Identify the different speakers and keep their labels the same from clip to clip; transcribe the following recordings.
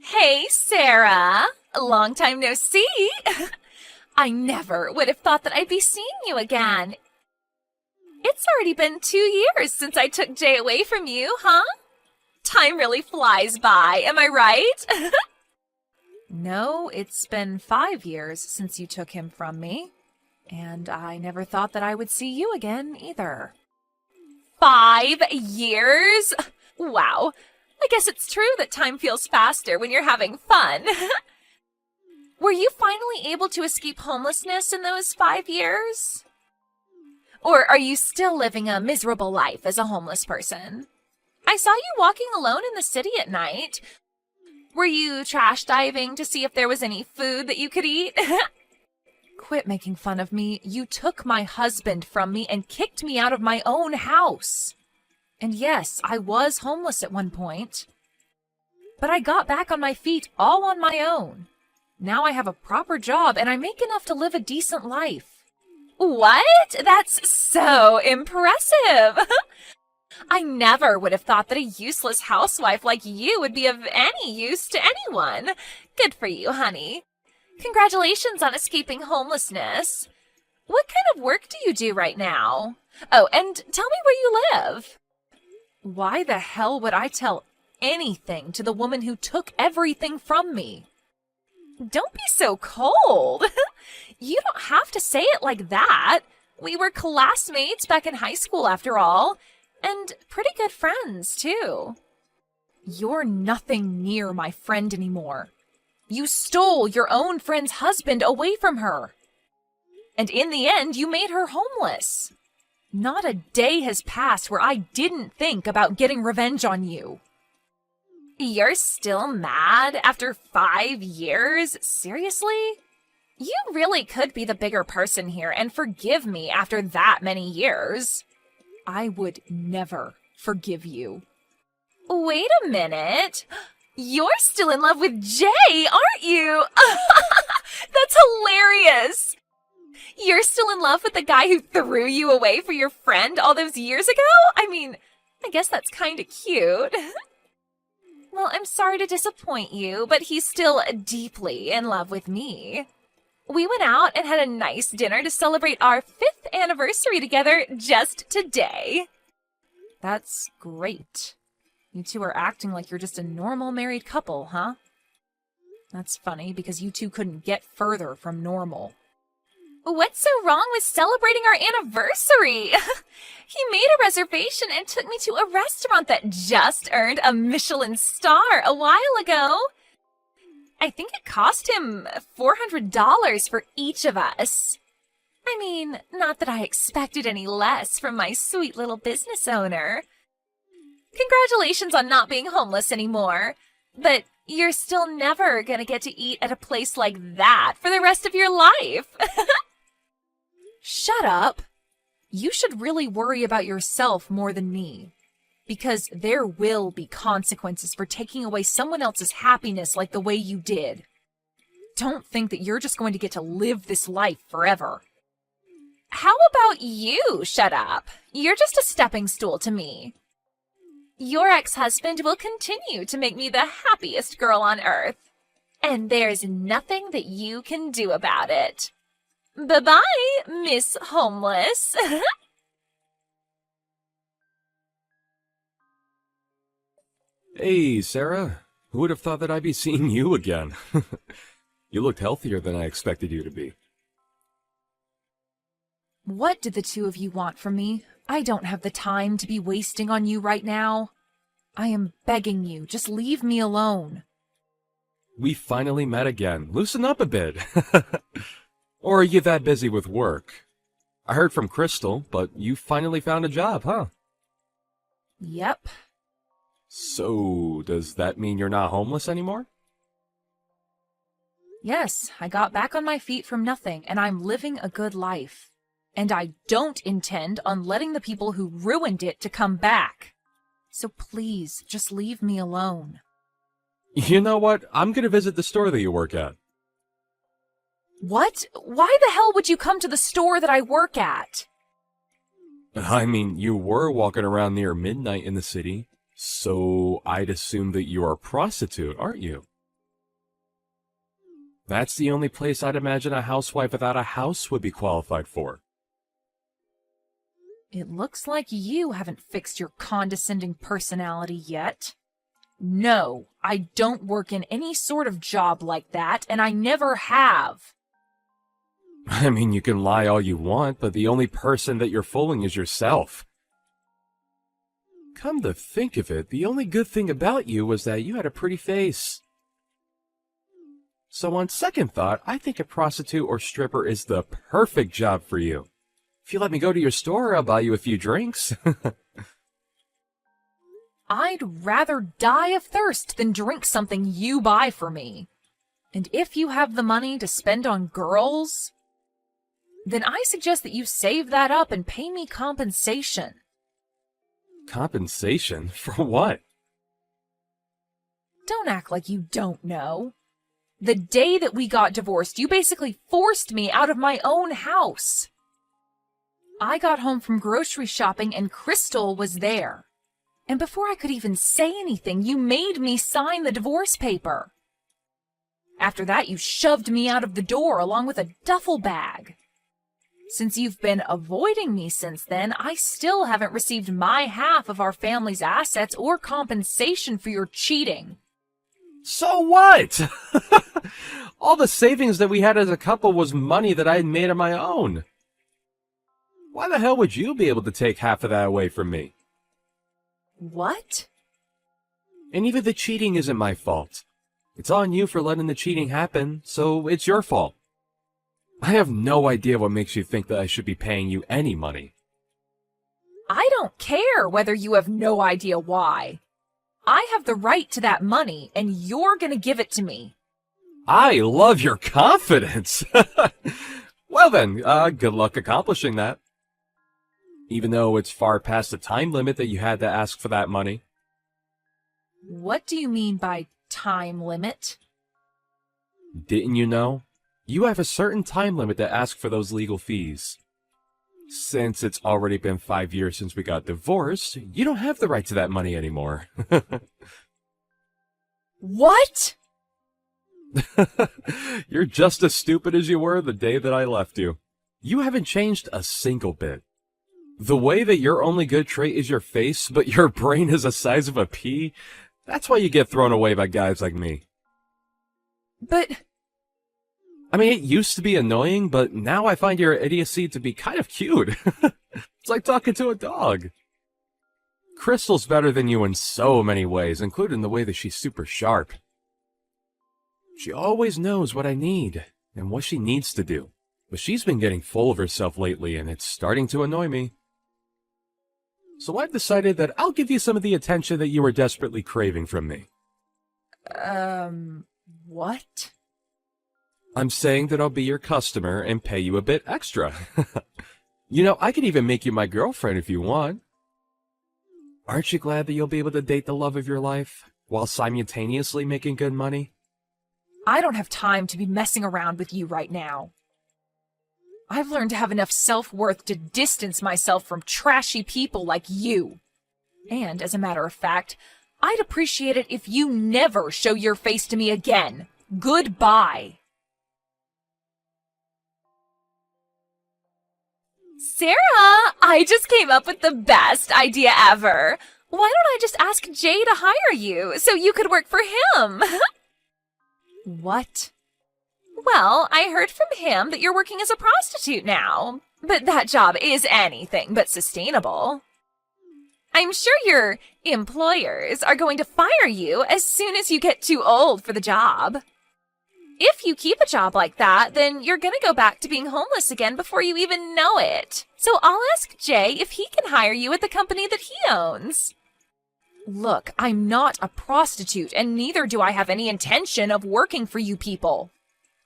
Speaker 1: Hey, Sarah. Long time no see. I never would have thought that I'd be seeing you again. It's already been 2 years since I took Jay away from you, huh? Time really flies by, am I right?
Speaker 2: No, it's been 5 years since you took him from me, and I never thought that I would see you again either.
Speaker 1: 5 years? Wow. I guess it's true that time feels faster when you're having fun. Were you finally able to escape homelessness in those 5 years? Or are you still living a miserable life as a homeless person? I saw you walking alone in the city at night. Were you trash diving to see if there was any food that you could eat?
Speaker 2: Quit making fun of me. You took my husband from me and kicked me out of my own house. And yes, I was homeless at one point. But I got back on my feet all on my own. Now I have a proper job and I make enough to live a decent life.
Speaker 1: What? That's so impressive. I never would have thought that a useless housewife like you would be of any use to anyone. Good for you, honey. Congratulations on escaping homelessness. What kind of work do you do right now? Oh, and tell me where you live.
Speaker 2: Why the hell would I tell anything to the woman who took everything from me?
Speaker 1: Don't be so cold. You don't have to say it like that. We were classmates back in high school after all, and pretty good friends too.
Speaker 2: You're nothing near my friend anymore. You stole your own friend's husband away from her. And in the end, you made her homeless. Not a day has passed where I didn't think about getting revenge on you.
Speaker 1: You're still mad after 5 years? Seriously? You really could be the bigger person here and forgive me after that many years.
Speaker 2: I would never forgive you.
Speaker 1: Wait a minute. You're still in love with Jay, aren't you? That's hilarious. You're still in love with the guy who threw you away for your friend all those years ago? I mean, I guess that's kind of cute. Well, I'm sorry to disappoint you, but he's still deeply in love with me. We went out and had a nice dinner to celebrate our 5th anniversary together just today.
Speaker 2: That's great. You two are acting like you're just a normal married couple, huh? That's funny because you two couldn't get further from normal.
Speaker 1: What's so wrong with celebrating our anniversary? He made a reservation and took me to a restaurant that just earned a Michelin star a while ago. I think it cost him $400 for each of us. I mean, not that I expected any less from my sweet little business owner. Congratulations on not being homeless anymore, but you're still never gonna get to eat at a place like that for the rest of your life.
Speaker 2: Shut up! You should really worry about yourself more than me. Because there will be consequences for taking away someone else's happiness like the way you did. Don't think that you're just going to get to live this life forever.
Speaker 1: How about you shut up? You're just a stepping stool to me. Your ex-husband will continue to make me the happiest girl on earth. And there's nothing that you can do about it. Bye-bye, Miss Homeless.
Speaker 3: Hey, Sarah. Who would have thought that I'd be seeing you again? You looked healthier than I expected you to be.
Speaker 2: What did the two of you want from me? I don't have the time to be wasting on you right now. I am begging you, just leave me alone.
Speaker 3: We finally met again. Loosen up a bit. Or are you that busy with work? I heard from Crystal, but you finally found a job, huh?
Speaker 2: Yep.
Speaker 3: So, does that mean you're not homeless anymore?
Speaker 2: Yes, I got back on my feet from nothing, and I'm living a good life. And I don't intend on letting the people who ruined it to come back. So please, just leave me alone.
Speaker 3: You know what? I'm gonna visit the store that you work at.
Speaker 2: What? Why the hell would you come to the store that I work at?
Speaker 3: I mean, you were walking around near midnight in the city, so I'd assume that you're a prostitute, aren't you? That's the only place I'd imagine a housewife without a house would be qualified for.
Speaker 2: It looks like you haven't fixed your condescending personality yet. No, I don't work in any sort of job like that, and I never have.
Speaker 3: I mean, you can lie all you want, but the only person that you're fooling is yourself. Come to think of it, the only good thing about you was that you had a pretty face. So on second thought, I think a prostitute or stripper is the perfect job for you. If you let me go to your store, I'll buy you a few drinks.
Speaker 2: I'd rather die of thirst than drink something you buy for me. And if you have the money to spend on girls, then I suggest that you save that up and pay me compensation.
Speaker 3: Compensation? For what?
Speaker 2: Don't act like you don't know. The day that we got divorced, you basically forced me out of my own house. I got home from grocery shopping and Crystal was there. And before I could even say anything, you made me sign the divorce paper. After that, you shoved me out of the door along with a duffel bag. Since you've been avoiding me since then, I still haven't received my half of our family's assets or compensation for your cheating.
Speaker 3: So what? All the savings that we had as a couple was money that I had made on my own. Why the hell would you be able to take half of that away from me?
Speaker 2: What?
Speaker 3: And even the cheating isn't my fault. It's on you for letting the cheating happen, so it's your fault. I have no idea what makes you think that I should be paying you any money.
Speaker 2: I don't care whether you have no idea why. I have the right to that money, and you're gonna give it to me.
Speaker 3: I love your confidence. Well then, good luck accomplishing that. Even though it's far past the time limit that you had to ask for that money.
Speaker 2: What do you mean by time limit?
Speaker 3: Didn't you know? You have a certain time limit to ask for those legal fees. Since it's already been 5 years since we got divorced, you don't have the right to that money anymore.
Speaker 2: What?
Speaker 3: You're just as stupid as you were the day that I left you. You haven't changed a single bit. The way that your only good trait is your face, but your brain is the size of a pea, that's why you get thrown away by guys like me.
Speaker 2: But...
Speaker 3: I mean, it used to be annoying, but now I find your idiocy to be kind of cute. It's like talking to a dog. Crystal's better than you in so many ways, including the way that she's super sharp. She always knows what I need and what she needs to do, but she's been getting full of herself lately, and it's starting to annoy me. So I've decided that I'll give you some of the attention that you were desperately craving from me.
Speaker 2: What?
Speaker 3: I'm saying that I'll be your customer and pay you a bit extra. You know, I could even make you my girlfriend if you want. Aren't you glad that you'll be able to date the love of your life while simultaneously making good money?
Speaker 2: I don't have time to be messing around with you right now. I've learned to have enough self-worth to distance myself from trashy people like you. And, as a matter of fact, I'd appreciate it if you never show your face to me again. Goodbye.
Speaker 1: Sarah, I just came up with the best idea ever. Why don't I just ask Jay to hire you so you could work for him?
Speaker 2: What?
Speaker 1: Well, I heard from him that you're working as a prostitute now, but that job is anything but sustainable. I'm sure your employers are going to fire you as soon as you get too old for the job. If you keep a job like that, then you're going to go back to being homeless again before you even know it. So I'll ask Jay if he can hire you at the company that he owns.
Speaker 2: Look, I'm not a prostitute, and neither do I have any intention of working for you people.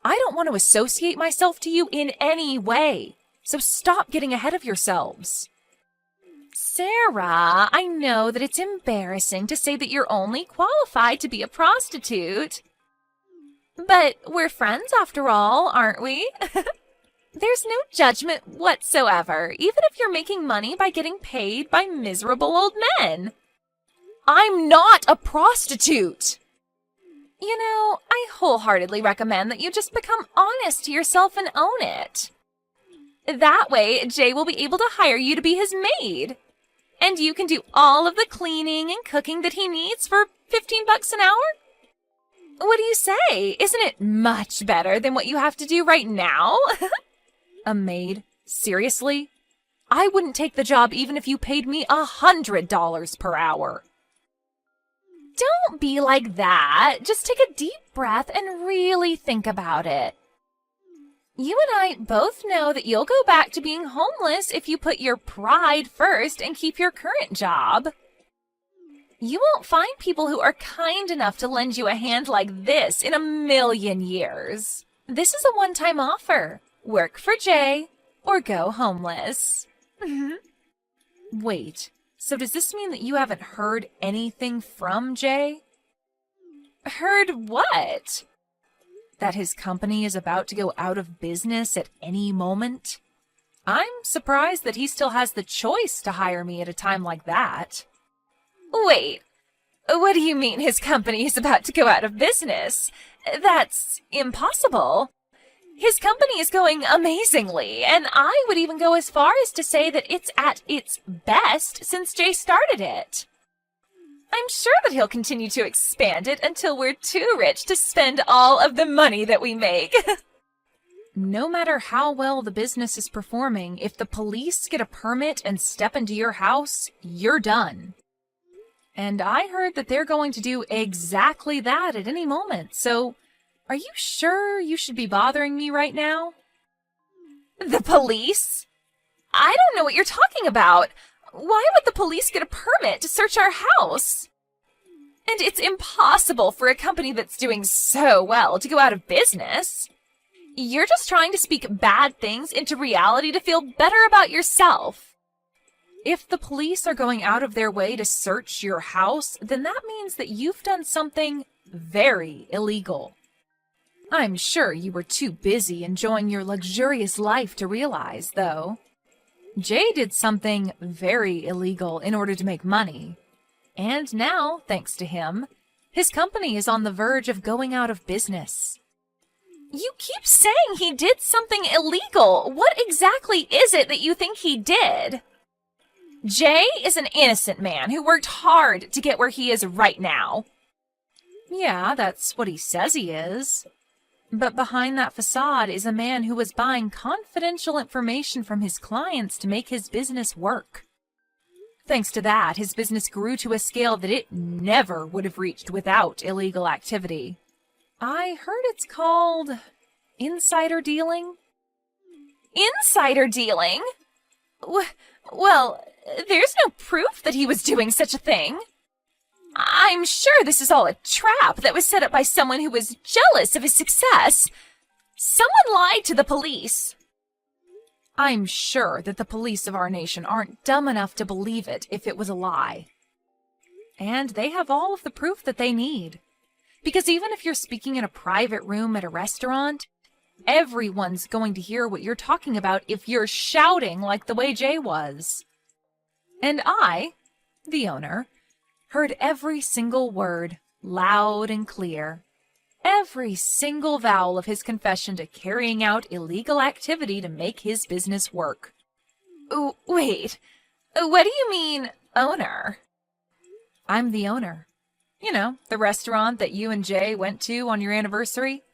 Speaker 2: I don't want to associate myself to you in any way, so stop getting ahead of yourselves.
Speaker 1: Sarah, I know that it's embarrassing to say that you're only qualified to be a prostitute. But we're friends after all, aren't we? There's no judgment whatsoever, even if you're making money by getting paid by miserable old men.
Speaker 2: I'm not a prostitute!
Speaker 1: You know, I wholeheartedly recommend that you just become honest to yourself and own it. That way, Jay will be able to hire you to be his maid. And you can do all of the cleaning and cooking that he needs for $15 an hour? What do you say? Isn't it much better than what you have to do right now?
Speaker 2: A maid? Seriously? I wouldn't take the job even if you paid me $100 per hour.
Speaker 1: Don't be like that. Just take a deep breath and really think about it. You and I both know that you'll go back to being homeless if you put your pride first and keep your current job. You won't find people who are kind enough to lend you a hand like this in a million years. This is a one-time offer. Work for Jay or go homeless.
Speaker 2: Wait, so does this mean that you haven't heard anything from Jay?
Speaker 1: Heard what?
Speaker 2: That his company is about to go out of business at any moment? I'm surprised that he still has the choice to hire me at a time like that.
Speaker 1: Wait, what do you mean his company is about to go out of business? That's impossible. His company is going amazingly, and I would even go as far as to say that it's at its best since Jay started it. I'm sure that he'll continue to expand it until we're too rich to spend all of the money that we make.
Speaker 2: No matter how well the business is performing, if the police get a permit and step into your house, you're done. And I heard that they're going to do exactly that at any moment, so are you sure you should be bothering me right now?
Speaker 1: The police? I don't know what you're talking about. Why would the police get a permit to search our house? And it's impossible for a company that's doing so well to go out of business. You're just trying to speak bad things into reality to feel better about yourself.
Speaker 2: If the police are going out of their way to search your house, then that means that you've done something very illegal. I'm sure you were too busy enjoying your luxurious life to realize, though. Jay did something very illegal in order to make money. And now, thanks to him, his company is on the verge of going out of business.
Speaker 1: You keep saying he did something illegal. What exactly is it that you think he did? Jay is an innocent man who worked hard to get where he is right now.
Speaker 2: Yeah, that's what he says he is. But behind that facade is a man who was buying confidential information from his clients to make his business work. Thanks to that, his business grew to a scale that it never would have reached without illegal activity. I heard it's called insider dealing.
Speaker 1: Insider dealing? Well, there's no proof that he was doing such a thing. I'm sure this is all a trap that was set up by someone who was jealous of his success. Someone lied to the police.
Speaker 2: I'm sure that the police of our nation aren't dumb enough to believe it if it was a lie. And they have all of the proof that they need. Because even if you're speaking in a private room at a restaurant, everyone's going to hear what you're talking about if you're shouting like the way Jay was. And I, the owner, heard every single word, loud and clear. Every single vowel of his confession to carrying out illegal activity to make his business work.
Speaker 1: Wait, what do you mean, owner?
Speaker 2: I'm the owner. You know, the restaurant that you and Jay went to on your anniversary.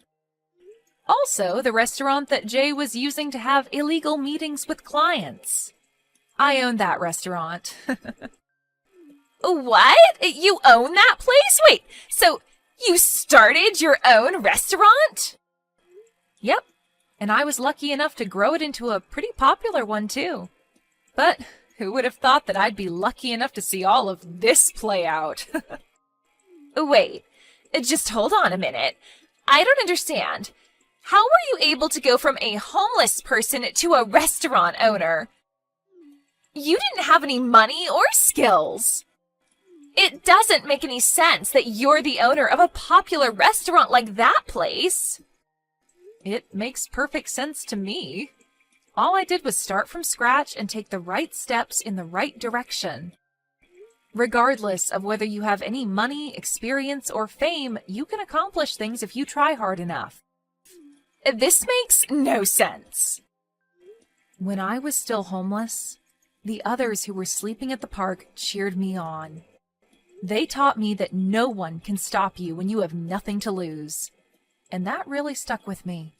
Speaker 2: Also, the restaurant that Jay was using to have illegal meetings with clients. I own that restaurant.
Speaker 1: What? You own that place? Wait, so you started your own restaurant?
Speaker 2: Yep, and I was lucky enough to grow it into a pretty popular one, too. But who would have thought that I'd be lucky enough to see all of this play out?
Speaker 1: Wait, just hold on a minute. I don't understand. How were you able to go from a homeless person to a restaurant owner? You didn't have any money or skills. It doesn't make any sense that you're the owner of a popular restaurant like that place.
Speaker 2: It makes perfect sense to me. All I did was start from scratch and take the right steps in the right direction. Regardless of whether you have any money, experience, or fame, you can accomplish things if you try hard enough.
Speaker 1: This makes no sense.
Speaker 2: When I was still homeless, the others who were sleeping at the park cheered me on. They taught me that no one can stop you when you have nothing to lose. And that really stuck with me.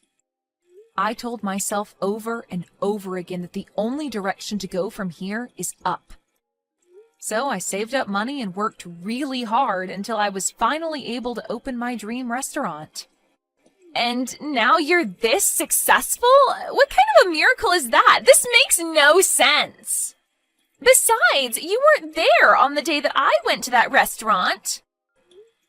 Speaker 2: I told myself over and over again that the only direction to go from here is up. So I saved up money and worked really hard until I was finally able to open my dream restaurant.
Speaker 1: And now you're this successful? What kind of a miracle is that? This makes no sense. Besides, you weren't there on the day that I went to that restaurant.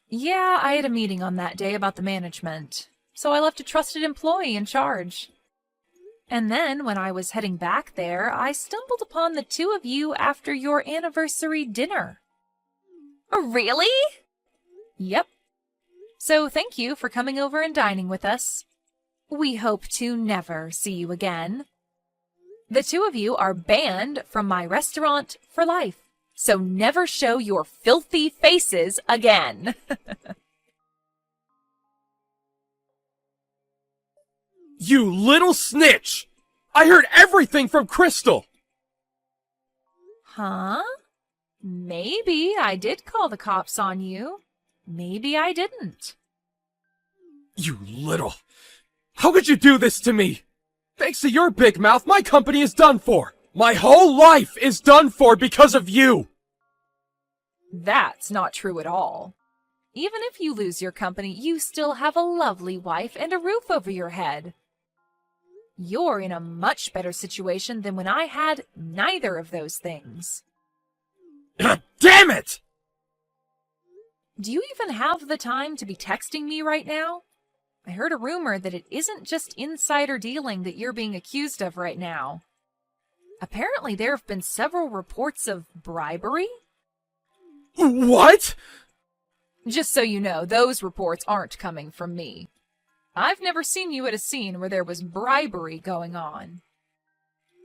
Speaker 2: Yeah, I had a meeting on that day about the management, so I left a trusted employee in charge. And then, when I was heading back there, I stumbled upon the two of you after your anniversary dinner.
Speaker 1: Really?
Speaker 2: Yep. So thank you for coming over and dining with us. We hope to never see you again. The two of you are banned from my restaurant for life, so never show your filthy faces again.
Speaker 3: You little snitch! I heard everything from Crystal!
Speaker 2: Huh? Maybe I did call the cops on you. Maybe I didn't.
Speaker 3: You little... How could you do this to me? Thanks to your big mouth, my company is done for! My whole life is done for because of you!
Speaker 2: That's not true at all. Even if you lose your company, you still have a lovely wife and a roof over your head. You're in a much better situation than when I had neither of those things.
Speaker 3: Damn it!
Speaker 2: Do you even have the time to be texting me right now? I heard a rumor that it isn't just insider dealing that you're being accused of right now. Apparently there have been several reports of bribery.
Speaker 3: What?
Speaker 2: Just so you know, those reports aren't coming from me. I've never seen you at a scene where there was bribery going on.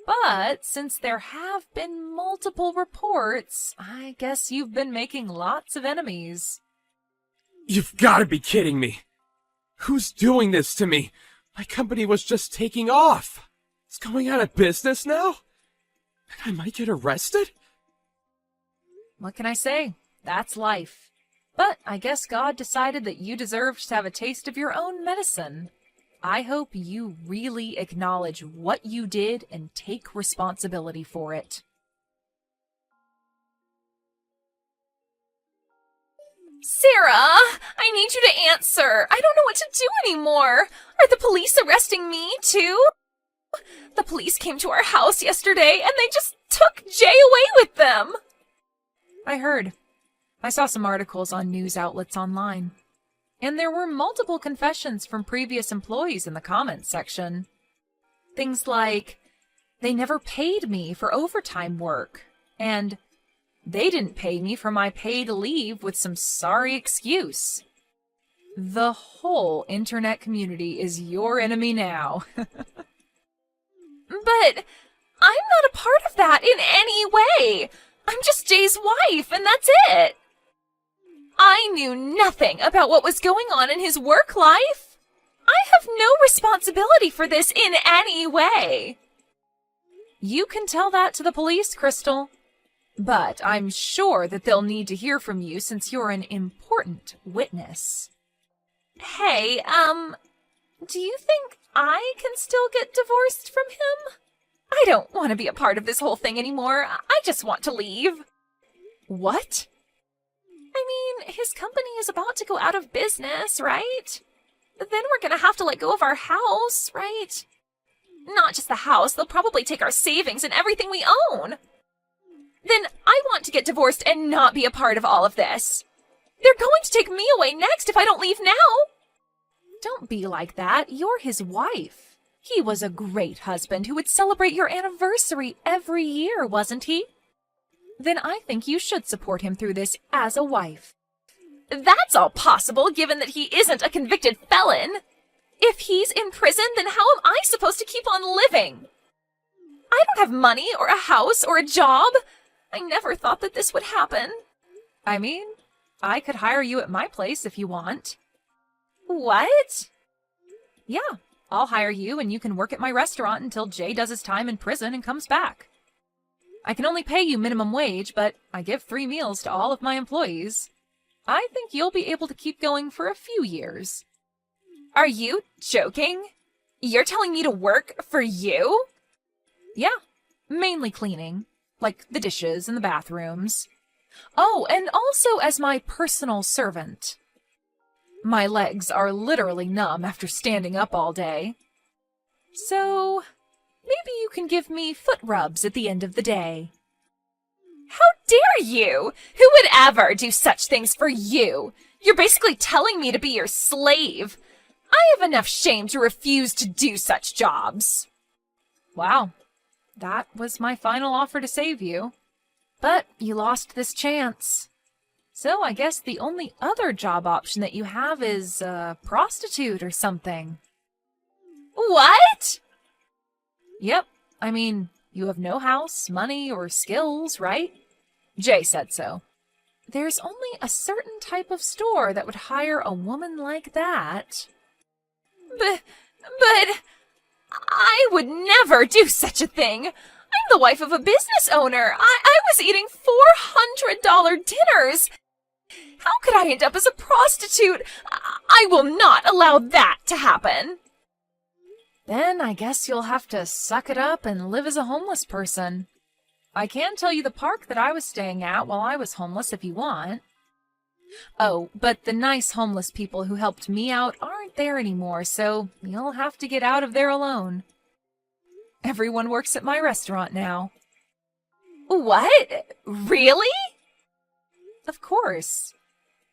Speaker 2: But since there have been multiple reports, I guess you've been making lots of enemies.
Speaker 3: You've got to be kidding me. Who's doing this to me? My company was just taking off. It's going out of business now? And I might get arrested?
Speaker 2: What can I say? That's life. But I guess God decided that you deserved to have a taste of your own medicine. I hope you really acknowledge what you did and take responsibility for it.
Speaker 1: Sarah, I need you to answer. I don't know what to do anymore. Are the police arresting me, too? The police came to our house yesterday, and they just took Jay away with them.
Speaker 2: I heard. I saw some articles on news outlets online. And there were multiple confessions from previous employees in the comments section. Things like, they never paid me for overtime work, and they didn't pay me for my paid leave with some sorry excuse. The whole internet community is your enemy now.
Speaker 1: But I'm not a part of that in any way. I'm just Jay's wife, and that's it. I knew nothing about what was going on in his work life. I have no responsibility for this in any way.
Speaker 2: You can tell that to the police, Crystal. But I'm sure that they'll need to hear from you since you're an important witness.
Speaker 1: Hey, do you think I can still get divorced from him? I don't want to be a part of this whole thing anymore. I just want to leave.
Speaker 2: What?
Speaker 1: I mean, his company is about to go out of business, right? Then we're gonna have to let go of our house, right? Not just the house, they'll probably take our savings and everything we own. Then I want to get divorced and not be a part of all of this. They're going to take me away next if I don't leave now.
Speaker 2: Don't be like that. You're his wife. He was a great husband who would celebrate your anniversary every year, wasn't he? Then I think you should support him through this as a wife.
Speaker 1: That's all possible, given that he isn't a convicted felon. If he's in prison, then how am I supposed to keep on living? I don't have money or a house or a job. I never thought that this would happen.
Speaker 2: I mean, I could hire you at my place if you want.
Speaker 1: What?
Speaker 2: Yeah, I'll hire you and you can work at my restaurant until Jay does his time in prison and comes back. I can only pay you minimum wage, but I give 3 meals to all of my employees. I think you'll be able to keep going for a few years.
Speaker 1: Are you joking? You're telling me to work for you?
Speaker 2: Yeah, mainly cleaning, like the dishes and the bathrooms. Oh, and also as my personal servant. My legs are literally numb after standing up all day. So, maybe you can give me foot rubs at the end of the day.
Speaker 1: How dare you? Who would ever do such things for you? You're basically telling me to be your slave. I have enough shame to refuse to do such jobs.
Speaker 2: Wow, that was my final offer to save you. But you lost this chance. So I guess the only other job option that you have is a prostitute or something.
Speaker 1: What?
Speaker 2: Yep, I mean, you have no house, money, or skills, right? Jay said so. There's only a certain type of store that would hire a woman like that.
Speaker 1: But I would never do such a thing. I'm the wife of a business owner. I was eating $400 dinners. How could I end up as a prostitute? I will not allow that to happen.
Speaker 2: Then I guess you'll have to suck it up and live as a homeless person. I can tell you the park that I was staying at while I was homeless if you want. Oh, but the nice homeless people who helped me out aren't there anymore, so you'll have to get out of there alone. Everyone works at my restaurant now.
Speaker 1: What? Really?
Speaker 2: Of course.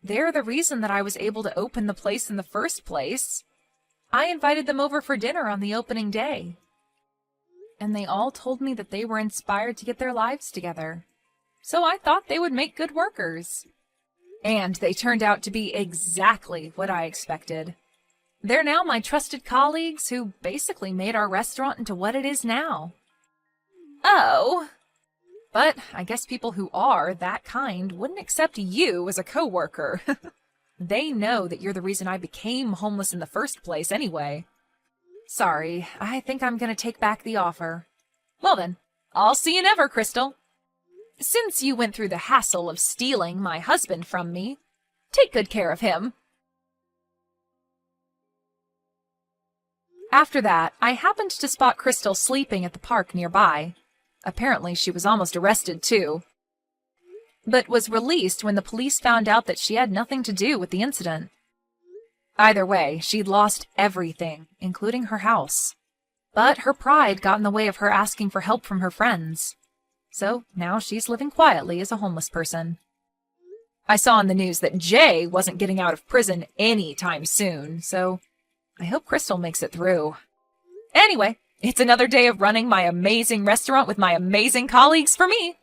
Speaker 2: They're the reason that I was able to open the place in the first place. I invited them over for dinner on the opening day. And they all told me that they were inspired to get their lives together. So I thought they would make good workers. And they turned out to be exactly what I expected. They're now my trusted colleagues who basically made our restaurant into what it is now.
Speaker 1: Oh.
Speaker 2: But I guess people who are that kind wouldn't accept you as a coworker. They know that you're the reason I became homeless in the first place anyway. Sorry, I think I'm gonna take back the offer. Well then, I'll see you never, Crystal. Since you went through the hassle of stealing my husband from me, take good care of him. After that, I happened to spot Crystal sleeping at the park nearby. Apparently, she was almost arrested, too. But was released when the police found out that she had nothing to do with the incident. Either way, she'd lost everything, including her house. But her pride got in the way of her asking for help from her friends. So now she's living quietly as a homeless person. I saw in the news that Jay wasn't getting out of prison anytime soon, so I hope Crystal makes it through. Anyway, it's another day of running my amazing restaurant with my amazing colleagues for me.